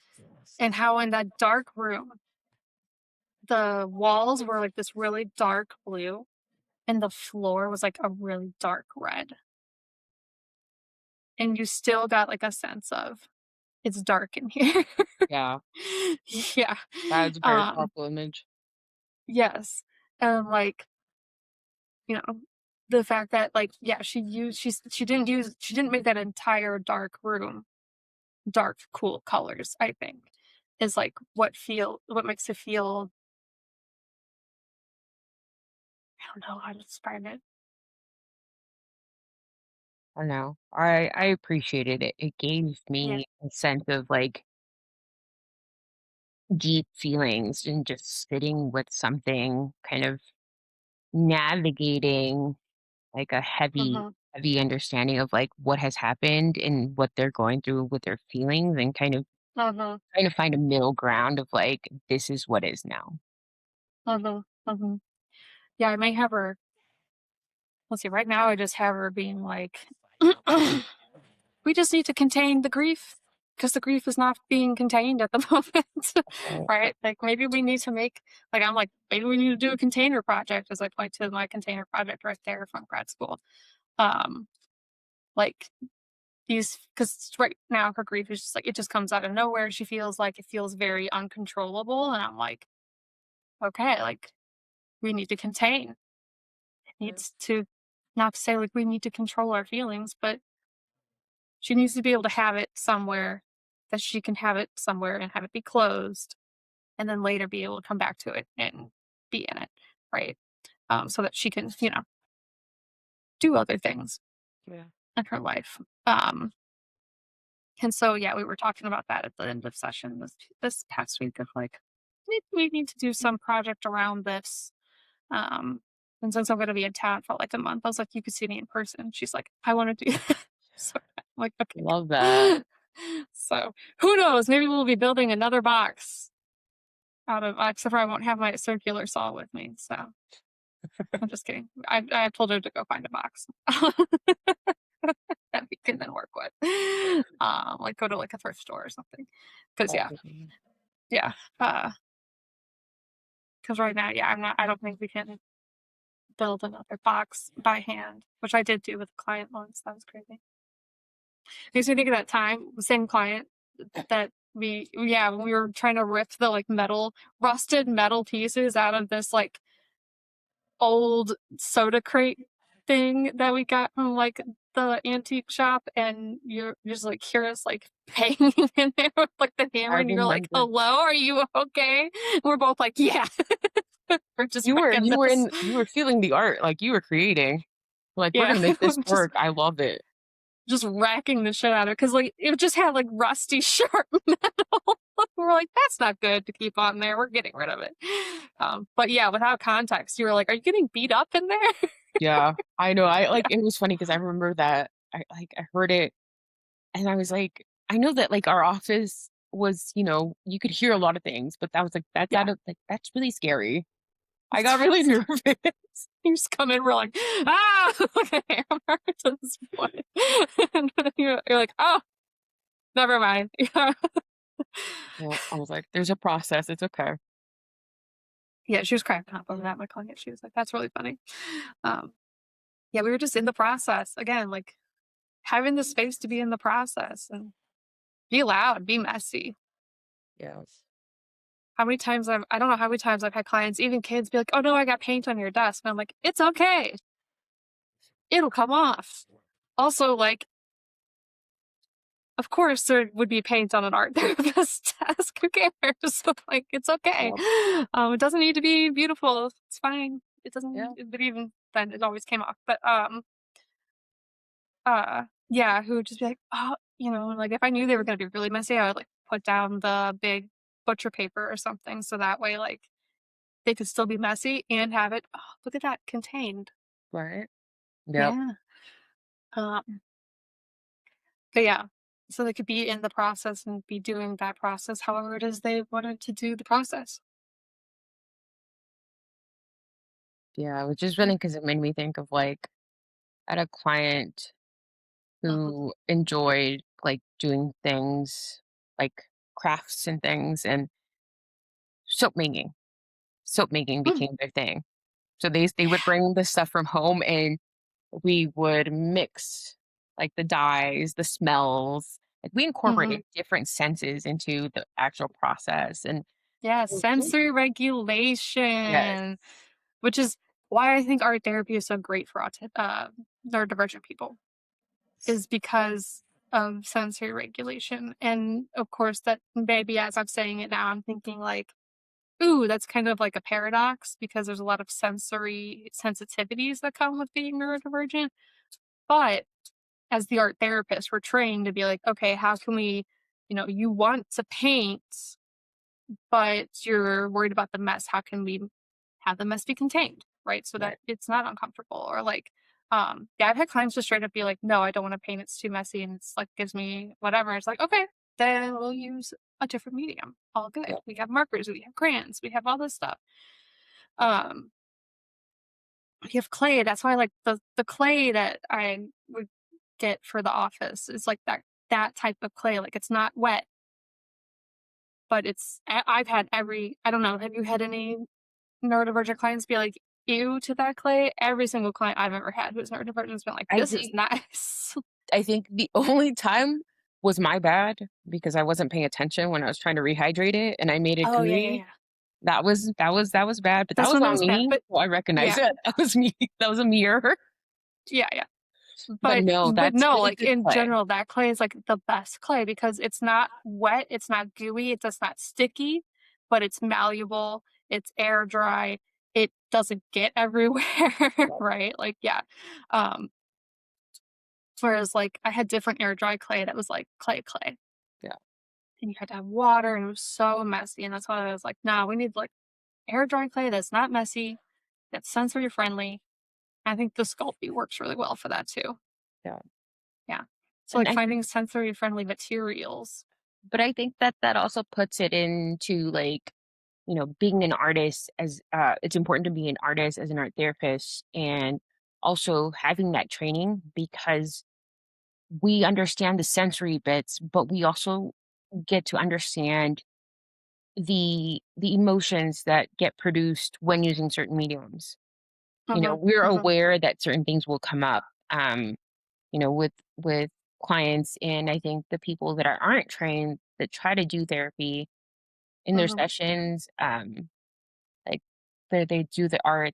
and how in that dark room, the walls were, like, this really dark blue, and the floor was, like, a really dark red, and you still got, like, a sense of, "It's dark in here." Yeah, Yeah. that's a very Um, powerful image. yes, and, like, you know, the fact that, like, yeah, she didn't make that entire dark room dark, cool colors, I think, is, like, what makes it feel I don't know how to describe it. I know. I appreciated it. It gave Yeah. me a sense of, like, deep feelings and just sitting with something, kind of navigating, like, a Mhm, heavy understanding of, like, what has happened and what they're going through with their feelings, and kind of mhm, trying to find a middle ground of, like, this is what is now. mhm, mhm. Yeah, I may have her let's see, right now I just have her being like, "We just need to contain the grief because the grief is not being contained at the moment." Right. Right? Like, maybe we need to make like, I'm like, "Maybe we need to do a container project," as I point to my container project right there from grad school. Um, like, these because right now her grief is just like it just comes out of nowhere. She feels like it feels very uncontrollable, and I'm like, "Okay, like, we need to contain." It Yeah. needs to not to say, like, we need to control our feelings, but she needs to be able to have it somewhere that she can have it somewhere and have it be closed, and then later be able to come back to it and be in it, right? So that she can, do other things Yeah. in her life. And so, yeah, we were talking about that at the end of session this past week of like, we need to do some project around this. Um, and since I'm going to be in town for like a month, I was like, you could see me in person. She's like, I want to do that. So I'm like, Love that. okay. So who knows? Maybe we'll be building another box out of, except for I won't have my circular saw with me. So I'm just kidding. I told her to go find a box that we can then work with. Like go to like a thrift store or something. Cause yeah, Awesome. yeah. Cause right now, yeah, I don't think we can build another box by hand, which I did do with a client once. That was crazy. Makes me think of that time, the same client that yeah, when we were trying to rip the like rusted metal pieces out of this like old soda crate thing that we got from like the antique shop, and you're just like hear us like banging in there with like the I hammer, and you're like, remember hello, are you okay? And we're both like, yeah, we're just wrecking this. you were feeling the art, like, you were creating. Like, "We're Yeah, gonna make this just work. I love it." just racking the shit out of it because like it just had like rusty sharp metal. We're like, that's not good to keep on there. We're getting rid of it. But yeah, without context, you were like, are you getting beat up in there? Yeah, I know, I like, it was funny because I remember that I heard it and I was like, I know that, like, our office was, you could hear a lot of things, but that was like, that's Yeah. out of like, that's really scary. I got really nervous. You just come in, we're like, ah, like a hammer to this point. And then you're like, oh, never mind. Yeah. Yeah, I was like, "There's a process, it's okay." Yeah, she was cracking up over that. My client, she was like, that's really funny. Um, yeah, we were just in the process again, like having the space to be in the process and be loud, be messy. Yes. How many times I don't know how many times I've had clients, even kids, be like, "Oh no, I got paint on your desk." And I'm like, "It's okay. It'll come off." Also, like, of course there would be paint on an art therapist's desk. Who cares? Like, it's okay. Yep. It doesn't need to be beautiful. It's fine. It Yeah. doesn't, but even then it always came off. But yeah, who would just be like, "Oh," like if I knew they were gonna be really messy, I would like put down the big butcher paper or something so that way like they could still be messy and have it, oh, look at that, contained. Right. Yep. Yeah. Um, but yeah, so they could be in the process and be doing that process however it is they wanted to do the process. Yeah, which is Yeah. funny because it made me think of, like, I had a client Mhm. who enjoyed, like, doing things, like crafts and things, and soap making. Soap making Mm, became their thing. So they would bring the stuff from home, and we would mix, like, the dyes, the smells, like, we mhm. incorporated different senses into the actual process, and Yeah, it was really sensory yes. regulation, which is why I think art therapy is so great for neurodivergent people, is because of sensory regulation. And of course, that maybe as I'm saying it now, I'm thinking like, ooh, that's kind of like a paradox because there's a lot of sensory sensitivities that come with being neurodivergent. But as the art therapist, we're trained to be like, okay, how can we, you want to paint, but you're worried about the mess. How can we have the mess be contained, right? So that Right. it's not uncomfortable. Or like, yeah, I've had clients just straight up be like, no, I don't want to paint. It's too messy and it's like gives me whatever. It's like, okay, then we'll use a different medium. All good. Yeah. We have markers, we have crayons, we have all this stuff. Um, we have clay. That's why like the clay that I would get for the office is like that type of clay. Like it's not wet, but I've had every I don't know, have you had any neurodivergent clients be like, "Ew" to that clay? Every single client I've ever had who's neurodivergent has been like, I "This is think nice." I think the only time was my bad because I wasn't paying attention when I was trying to rehydrate it and I made it Oh, yeah, yeah, gooey. yeah. That was bad, but that That's was when it on was bad, me, but so I recognize yeah, it. That was me. That was a mirror. yeah, yeah. But no, But that's no, really like, good in play. general, that clay is, like, the best clay because it's not wet, it's not gooey, it's not sticky, but it's malleable, it's air dry, it doesn't get everywhere, Yeah, right? Like, yeah. Um, Whereas, like, I had different air dry clay that was, like, clay, yeah, and you had to have water, and it was so messy, and that's why I was like, "Nah, we need, like, air dry clay that's not messy, that's sensory friendly." I think the Sculpey works really well for that too. yeah. Yeah. So, And like, I finding sensory friendly materials. but I think that that also puts it into, like, being an artist as it's important to be an artist as an art therapist and also having that training because we understand the sensory bits, but we also get to understand the emotions that get produced when using certain mediums. Mhm, We're mhm, aware that certain things will come up, with clients, and I think the people that aren't trained that try to do therapy in their mhm, sessions, like they do the art,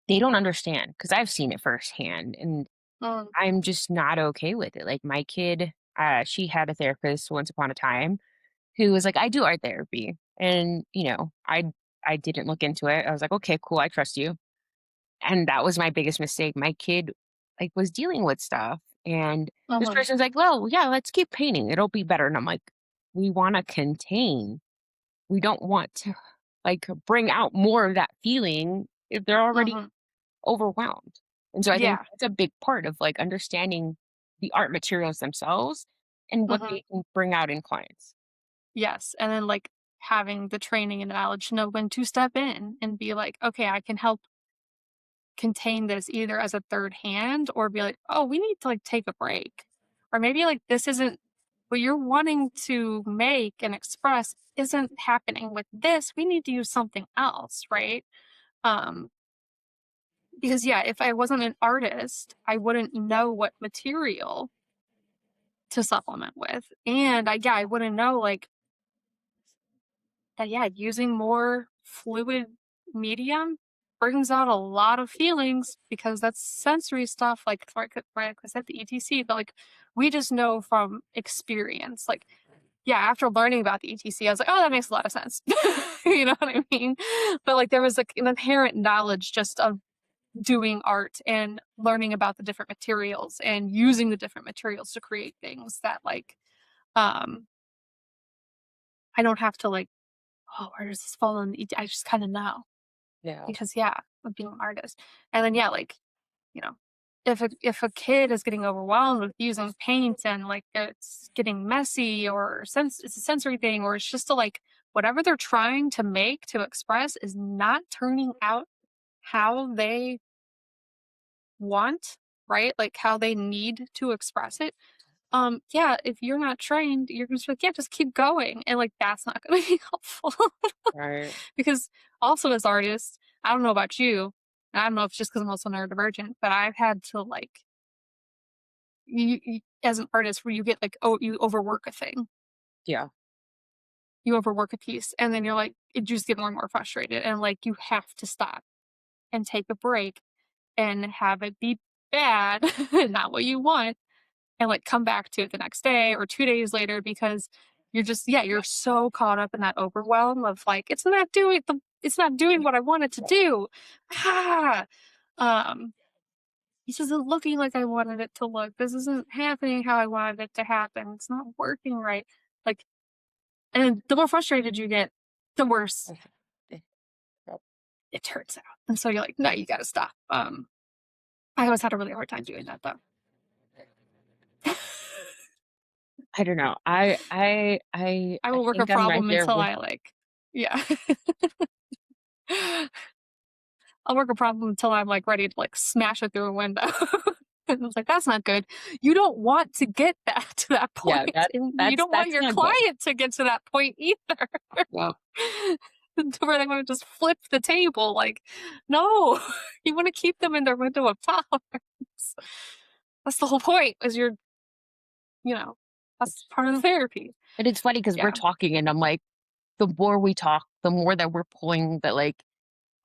they don't understand because I've seen it firsthand, and mm, I'm just not okay with it. Like my kid, she had a therapist once upon a time who was like, "I do art therapy," and I didn't look into it. I was like, "Okay, cool, I trust you." And that was my biggest mistake. My kid, like, was dealing with stuff, and this mhm, person's like, "Well, yeah, let's keep painting. It'll be better." And I'm like, "We want to contain. We don't want to like bring out more of that feeling if they're already mhm. overwhelmed." And so I think Yeah. that's a big part of like understanding the art materials themselves and what Mhm. they can bring out in clients. Yes, and then, like, having the training and knowledge to know when to step in and be like, "Okay, I can help contain this either as a third hand," or be like, "Oh, we need to, like, take a break." Or maybe, like, this isn't what you're wanting to make and express isn't happening with this, we need to use something else, right? Um, because, yeah, if I wasn't an artist, I wouldn't know what material to supplement with, and I wouldn't know, like, that, yeah, using more fluid medium brings out a lot of feelings because that's sensory stuff, like I said, the ETC, but like we just know from experience. Like, yeah, after learning about the ETC, I was like, oh, that makes a lot of sense. You know what I mean? But like there was like an inherent knowledge just of doing art and learning about the different materials and using the different materials to create things that um I don't have to like, oh, where does this fall in the ET? I just kind of know. Yeah. Because, yeah, of being an artist. And then, yeah, like, you know, if a kid is getting overwhelmed with using paint and, like, it's getting messy or it's a sensory thing or it's just a, like, whatever they're trying to make, to express is not turning out how they want, right? Like, how they need to express it. Yeah, if you're not trained, you're just like, "Yeah, just keep going," and, like, that's not gonna be helpful. Right. Because also as artists, I don't know about you, and I don't know if it's just because 'cause I'm also neurodivergent, but I've had to, like you as an artist where you get, like, oh, you overwork a thing. Yeah. You overwork a piece, and then you're like you just get more and more frustrated, and, like, you have to stop and take a break and have it be bad, not what you want, and, like, come back to it the next day or 2 days later because you're just yeah, you're so caught up in that overwhelm of, like, it's not doing what I want it to do. Ah, um, this isn't looking like I wanted it to look. This isn't happening how I wanted it to happen. It's not working right. Like, and the more frustrated you get, the worse Okay. Eh, yep. it turns out. And so you're like, "No, you gotta stop." I always had a really hard time doing that, though. I don't know. I I will work a think I'm right problem there until with I, like yeah. I'll work a problem until I'm, like, ready to, like, smash it through a window. And I was like, "That's not good." You don't want to get that to that yeah, point, and you don't want that's your not good. client to get to that point either. Yep. To where they wanna just flip the table, like, no, you wanna keep them in their window of tolerance. That's the whole point is that's part of the therapy. And it's funny because 'cause we're Yeah. talking and I'm like, the more we talk, the more that we're pulling that, like,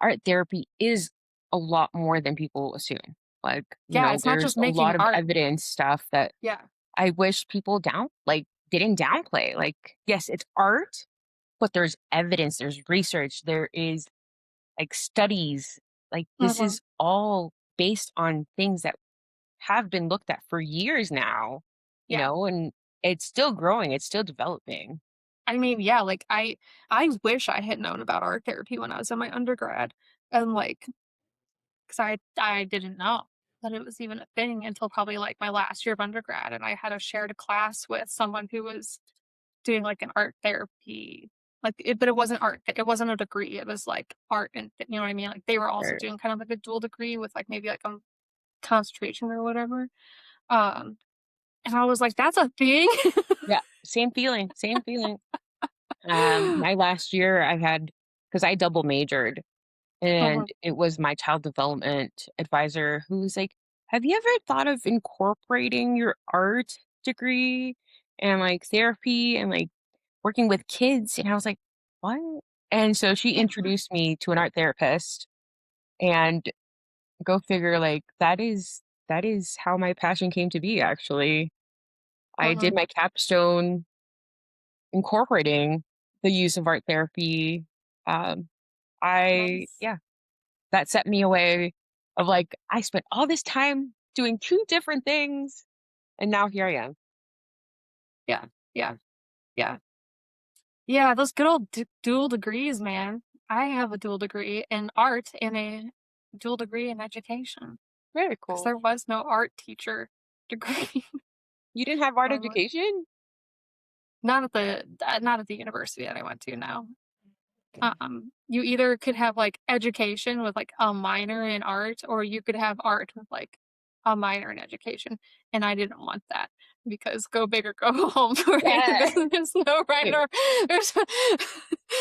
art therapy is a lot more than people assume. Like, Yeah, it's not there's just a making lot of art. evidence stuff that Yeah. I wish people didn't downplay. Like, yes, it's art, but there's evidence, there's research, there is, like, studies. Like, this Mhm. is all based on things that have been looked at for years now, Yeah. and it's still growing, it's still developing. I mean, yeah, like, I wish I had known about art therapy when I was in my undergrad, and, like, 'cause I didn't know that it was even a thing until probably, like, my last year of undergrad, and I had a shared a class with someone who was doing, like, an art therapy, but it wasn't art, it wasn't a degree, it was, like, art and you know what I mean? Like, they were also Or doing kind of like a dual degree with, like, maybe, like, a concentration or whatever, um, and I was like, "That's a thing?" yeah, same feeling, same feeling. My last year I had because I double majored, and Mhm, it was my child development advisor who was like, "Have you ever thought of incorporating your art degree and, like, therapy and, like, working with kids?" And I was like, "What?" And so she introduced me to an art therapist, and go figure, like, that is how my passion came to be, actually. I did mhm, my capstone incorporating the use of art therapy. Um, nice. yeah, that set me away of like, I spent all this time doing 2 different things, and now here I am. Yeah, yeah, yeah. Yeah, those good old dual degrees, man. I have a dual degree in art and a dual degree in education. Very because cool. there was no art teacher degree. You didn't have art Or like education? not at the university that I went to now. You either could have, like, education with, like, a minor in art, or you could have art with, like, a minor in education, and I didn't want that because go big or go home, right? Yeah. There's no right Wait, or there's because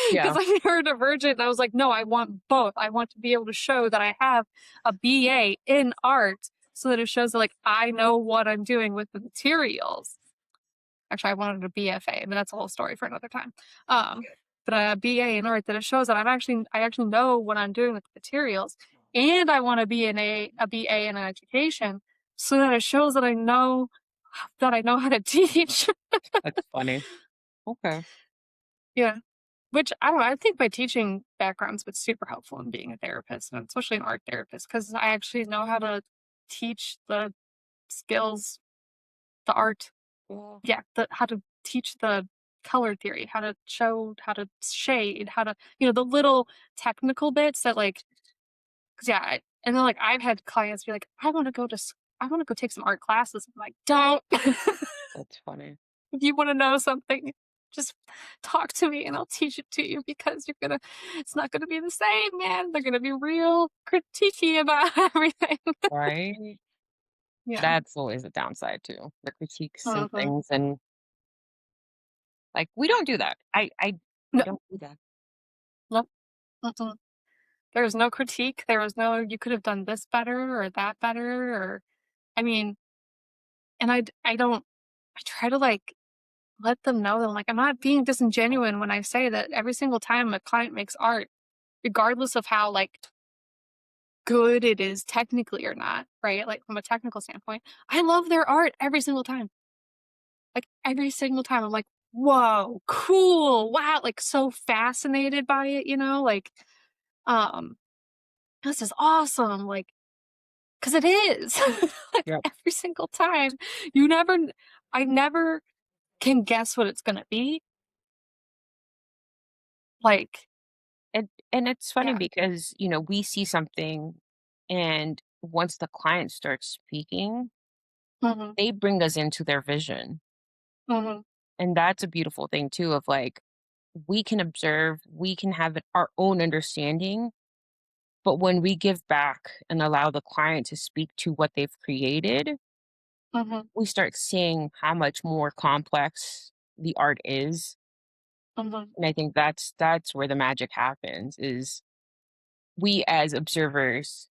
yeah, I'm neurodivergent, and I was like, "No, I want both. I want to be able to show that I have a BA in art so that it shows that, like, I know what I'm doing with the materials." Actually, I wanted a BFA, but that's a whole story for another time. Um, but a BA in art that it shows that I actually know what I'm doing with the materials, and I want to be a BA in education, so that it shows that I know how to teach. that's funny. Okay. Yeah, which I don't know. I think my teaching background's been super helpful in being a therapist, and especially an art therapist, because I actually know how to teach the skills, the art. Yeah. Yeah, the how to teach the color theory, how to show, how to shade, how to the little technical bits that, like 'cause yeah, and then, like, I've had clients be like, I wanna go take some art classes." I'm like, "Don't. That's funny. If you wanna know something, just talk to me and I'll teach it to you because it's not gonna be the same, man. They're gonna be real critiquey about everything." Right? Yeah. That's always a downside too, the critiques and Mhm. things, and, like, we don't do that. I No, don't do that. no, mm-mm. There was no critique, there was no, "You could have done this better or that better," or I mean, and I don't I try to, like, let them know that, like, I'm not being disingenuous when I say that every single time a client makes art, regardless of how, like, good it is technically or not, right? Like, from a technical standpoint, I love their art every single time. Like, every single time, I'm like, "Whoa, cool, wow," like, so fascinated by it, like, um, "This is awesome," like, 'cause it is. Like, Yep. every single time. You never kn I never can guess what it's gonna be. Like And it's funny yeah. because, we see something, and once the client starts speaking, Mhm, they bring us into their vision. mhm, And that's a beautiful thing too of, like, we can observe, we can have our own understanding, but when we give back and allow the client to speak to what they've created, mhm, we start seeing how much more complex the art is. mhm, And I think that's where the magic happens is we as observers,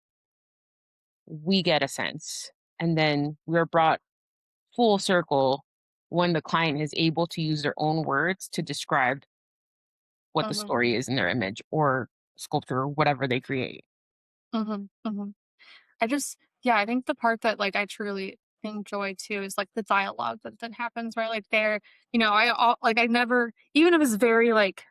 we get a sense. And then we're brought full circle when the client is able to use their own words to describe what the mhm, story is in their image or sculpture or whatever they create. mhm, mhm. I just yeah, I think the part that, like, I truly enjoy too is, like, the dialogue that happens, right? Like, I never even if it's very, like,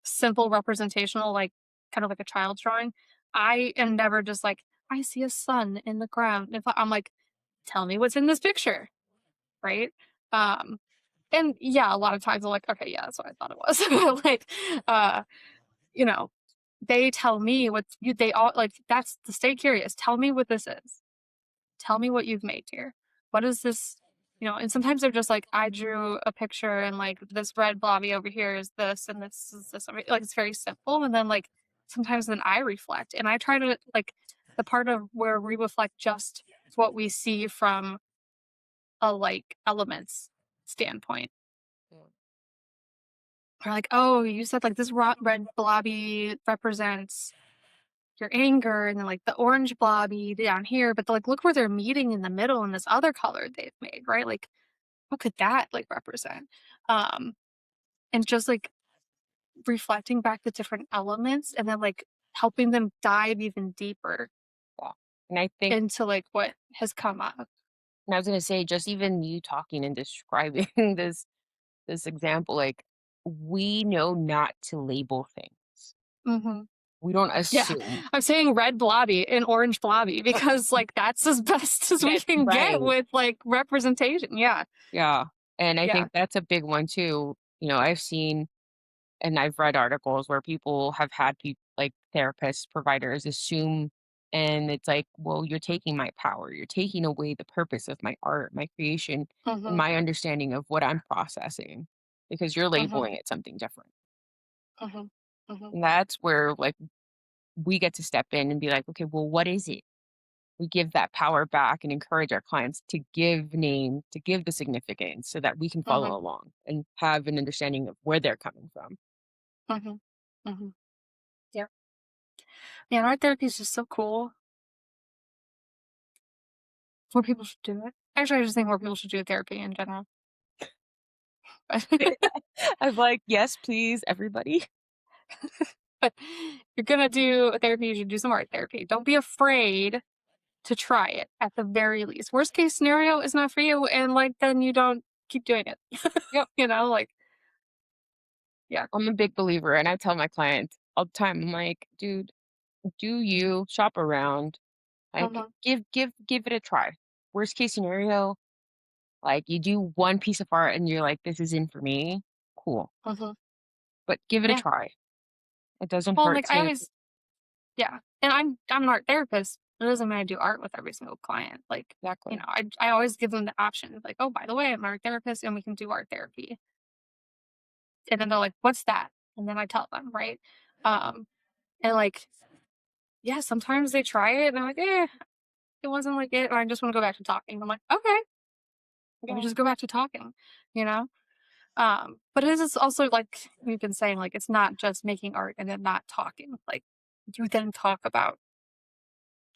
simple representational, like, kind of like a child's drawing, I am never just like, "I see a sun in the ground." If I'm like, "Tell me what's in this picture," right? Um, and yeah, a lot of times I'm like, "Okay, yeah, that's what I thought it was." Like, uh, you know, they tell me what you they all like, that's the stay curious. Tell me what this is. Tell me what you've made here. What is this? And sometimes they're just like, I drew a picture and like this red blobby over here is this and this is this. I mean, like it's very simple. And then like sometimes then I reflect and I try to like the part of where we reflect just what we see from a like elements standpoint. Yeah. We're like, oh, you said like this red blobby represents your anger and then like the orange blobby down here, but like look where they're meeting in the middle in this other color they've made, right? Like what could that like represent? Um and just like reflecting back the different elements and then like helping them dive even deeper Yeah. And I think, into like what has come up. and I was gonna say, just even you talking and describing this example, like, we know not to label things. Hmm. We don't Yeah, assume. I'm saying red blobby and orange blobby because like that's as best as we That's can get right. with like representation. Yeah, Yeah. And I yeah. think that's a big one too. I've seen and I've read articles where people have had like therapists, providers assume And it's like, well, you're taking my power. You're taking away the purpose of my art, my creation, and Mhm. my understanding of what I'm processing because you're Mhm. labeling it something different. Mhm. Mhm. And that's where like we get to step in and be like, okay, well, what is it? We give that power back and encourage our clients to give name, to give the significance so that we can Mhm. follow along and have an understanding of where they're coming from. Mhm. Mhm. Yeah. Man, art therapy is just so cool. More people should do it. Actually, I just think more people should do therapy in general. I'm like, yes, please, everybody. But you're gonna do therapy, you should do some art therapy. Don't be afraid to try it at the very least. Worst case scenario is not for you, and like then you don't keep doing it. Yep. Like yeah. I'm a big believer and I tell my clients all the time, I'm like, dude, do you shop around? Like Mhm. give it a try. Worst case scenario, like you do one piece of art and you're like, this isn't for me. Cool. Mhm. But give it a Yeah. try. It doesn't Well, hurt like I to always yeah. And I'm an art therapist. It doesn't mean I do art with every single client. Like, exactly. I always give them the option. Like, oh, by the way, I'm an art therapist and we can do art therapy. And then they're like, what's that? And then I tell them, right? Um, and like, yeah, sometimes they try it and they're like, it wasn't like it. Or I just want to go back to talking. I'm like, okay, we Yeah. just go back to talking, you know? But it is also like we've been saying, like, it's not just making art and then not talking. Like, you then talk about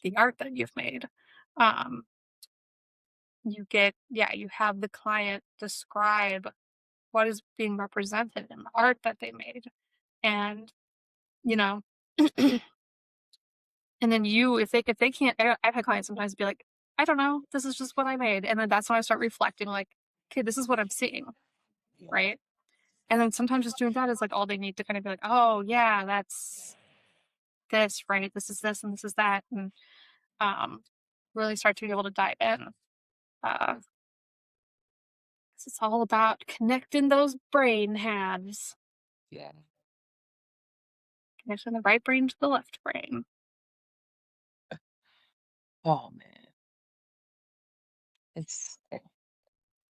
the art that you've made. Um, you have the client describe what is being represented in the art that they made. And, you know, and then if they can't I've had clients sometimes be like, I don't know, this is just what I made. And then that's when I start reflecting, like, okay, this is what I'm seeing, right? And then sometimes just doing that is like all they need to kind of be like, oh yeah, that's this, right? This is this and this is that. And um really start to be able to dive in. 'Cause it's all about connecting those brain halves. Yeah. Connecting the right brain to the left brain. Oh man. It's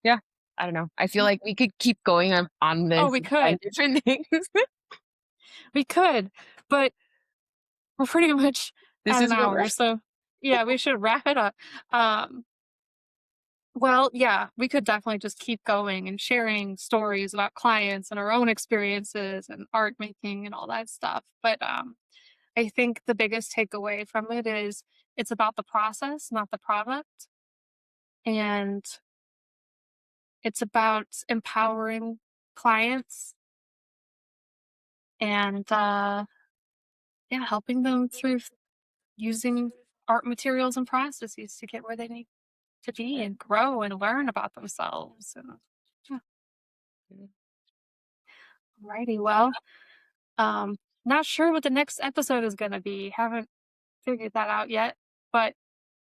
yeah. I don't know. I feel like we could keep going on Oh, this we and could. different things. We could, but we're pretty much This at an is where we're hour, so yeah, we should wrap it up. Um, well, yeah, we could definitely just keep going and sharing stories about clients and our own experiences and art making and all that stuff. But I think the biggest takeaway from it is it's about the process, not the product. And it's about empowering clients and yeah, helping them through using art materials and processes to get where they need to be and grow and learn about themselves. And yeah, alrighty, well, um, not sure what the next episode is going to be. Haven't figured that out yet, but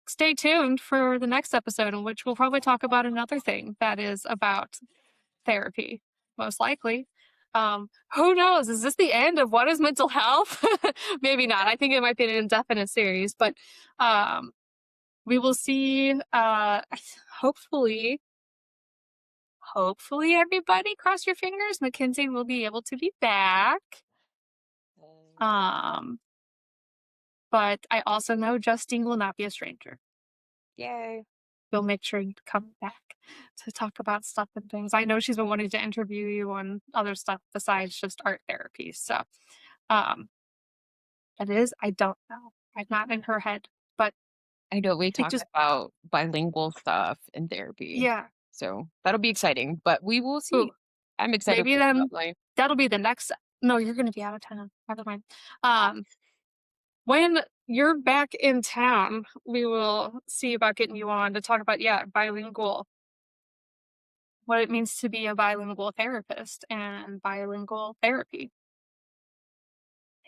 stay tuned for the next episode in which we'll probably talk about another thing that is about therapy, most likely. Who knows? Is this the end of what is mental health? Maybe not. I think it might be an indefinite series, but um, we will see. Hopefully, hopefully, everybody, cross your fingers. Mackenzie will be able to be back. Um, but I also know Justine will not be a stranger. Yay. We'll make sure you come back to talk about stuff and things. I know she's been wanting to interview you on other stuff besides just art therapy. So, um, it is. I don't know. I'm not in her head, but I know we I think talked just about bilingual stuff in therapy. yeah. So that'll be exciting, but we will Ooh, see. I'm excited maybe for love then life. that'll be the next. No, you're going to be out of town. Never mind. Um, when you're back in town, we will see about getting you on to talk about bilingual, what it means to be a bilingual therapist and bilingual therapy.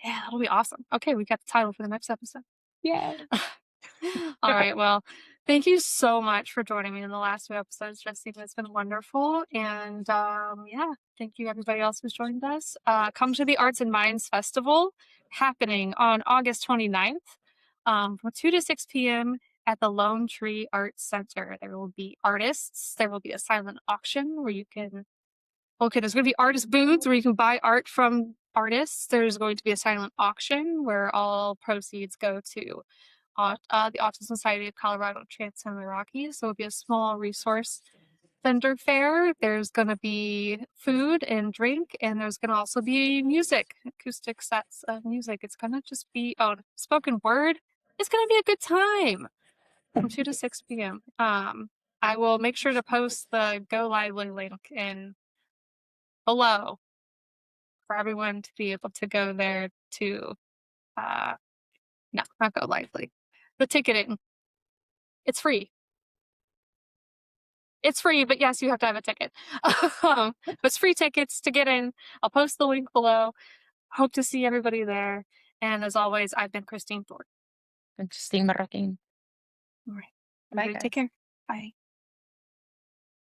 Yeah, that'll be awesome. Okay, we got the title for the next episode. Yay. All right. Well, thank you so much for joining me in the last two episodes, Justine. It's been wonderful. And yeah, thank you everybody else who's joined us. Come to the Arts and Minds Festival happening on August 29th. From 2 to 6 p.m. at the Lone Tree Arts Center. There will be artists. There will be a silent auction where you can okay, there's gonna be artist booths where you can buy art from artists. There's going to be a silent auction where all proceeds go to the Autism Society of Colorado Trans and the Rockies. So it'll be a small resource vendor fair. There's gonna be food and drink, and there's gonna also be music, acoustic sets of music. It's gonna just be spoken word. It's gonna be a good time from 2 to 6 p.m. I will make sure to post the Go Lively link in below for everyone to be able to go there to uh no, not Go Lively. The ticketing. It's free. It's free, but yes, you have to have a ticket. But it's free tickets to get in. I'll post the link below. Hope to see everybody there. And as always, I've been Christine Thorp. Justine Marroquin. All right. Bye, Everybody take guys. care. Bye.